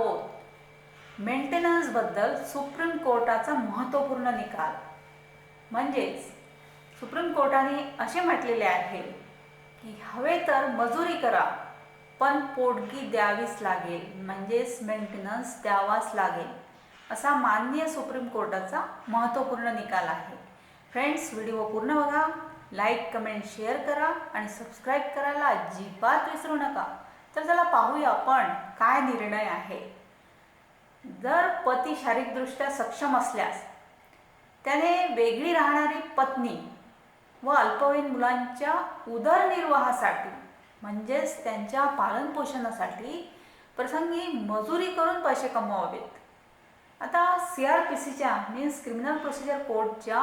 आहोत मेंटेनन्सबद्दल सुप्रीम कोर्टाचा महत्त्वपूर्ण निकाल. म्हणजेच सुप्रीम कोर्टाने असे म्हटलेले आहे की हवे तर मजुरी करा पण पोटगी द्यावीच लागेल, म्हणजेच मेंटेनन्स द्यावाच लागेल, असा माननीय सुप्रीम कोर्टाचा महत्त्वपूर्ण निकाल आहे. फ्रेंड्स, व्हिडिओ पूर्ण बघा, लाईक कमेंट शेअर करा आणि सबस्क्राईब करायला अजिबात विसरू नका. तर चला पाहूया आपण काय निर्णय आहे. जर पती शारीरिकदृष्ट्या सक्षम असल्यास त्याने वेगळी राहणारी पत्नी व अल्पवयीन मुलांच्या उदरनिर्वाहासाठी म्हणजेच त्यांच्या पालनपोषणासाठी प्रसंगी मजुरी करून पैसे कमवावेत. आता CRPCच्या मीन्स क्रिमिनल प्रोसिजर कोडच्या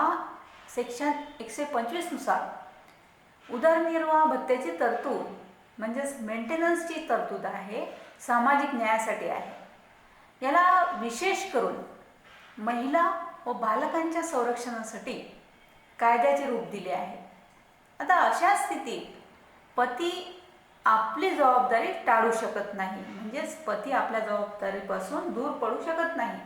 सेक्शन 125 नुसार उदरनिर्वाह भत्त्याची तरतूद म्हणजेच मेंटेनन्सची तरतूद आहे, सामाजिक न्यायासाठी आहे. याला विशेष करून महिला व बालकांच्या संरक्षणासाठी कायद्याचे रूप दिले आहे. आता अशा स्थितीत पती आपली जबाबदारी टाळू शकत नाही, म्हणजेच पती आपल्या जबाबदारीपासून दूर पडू शकत नाही,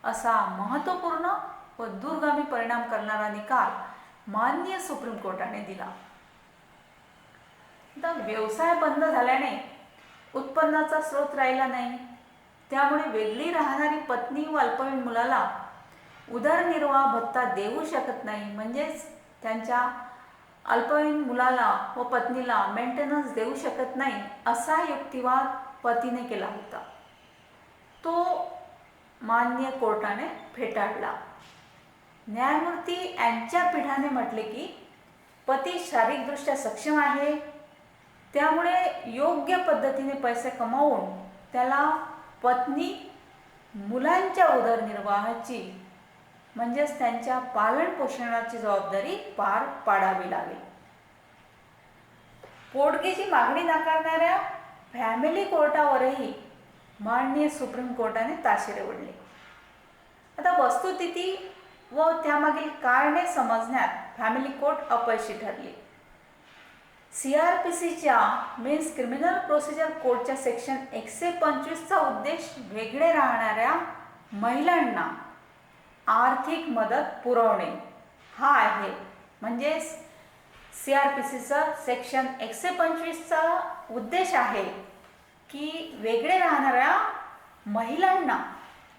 असा महत्त्वपूर्ण व दूरगामी परिणाम करणारा निकाल माननीय सुप्रीम कोर्टाने दिला. आता व्यवसाय बंद झाल्याने उत्पन्नाचा स्रोत राहिला नाही, त्यामुळे वेगळी राहणारी पत्नी व अल्पवयीन मुलाला उदरनिर्वाह भत्ता देऊ शकत नाही, म्हणजेच त्यांच्या अल्पवयीन मुलाला व पत्नीला मेंटेनन्स देऊ शकत नाही, असा युक्तिवाद पतीने केला होता. तो माननीय कोर्टाने फेटाळला. न्यायमूर्ती यांच्या पीठाने म्हटले की पती शारीरिकदृष्ट्या सक्षम आहे, त्यामुळे योग्य पद्धतीने पैसे कमावून त्याला पत्नी मुलांच्या उदरनिर्वाहाची म्हणजेच त्यांच्या पालनपोषणाची जबाबदारी पार पाडावी लागेल. पोटगीची मागणी नाकारणाऱ्या फॅमिली कोर्टावरही माननीय सुप्रीम कोर्टाने ताशेरे ओढले. आता वस्तुस्थिती व त्यामागील कारणे समजण्यात फॅमिली कोर्ट अपयशी ठरली. CRPCच्या मीन्स क्रिमिनल प्रोसिजर कोडच्या सेक्शन 125चा उद्देश वेगळे राहणाऱ्या महिलांना आर्थिक मदत पुरवणे हा आहे. म्हणजेच CRPCचा सेक्शन 125चा उद्देश आहे की वेगळे राहणाऱ्या महिलांना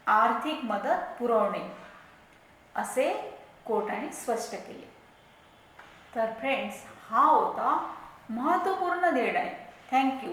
आर्थिक मदत पुरवणे, असे कोर्टाने स्पष्ट केले. तर फ्रेंड्स, हा होता महत्त्वपूर्ण निर्णय. थँक्यू.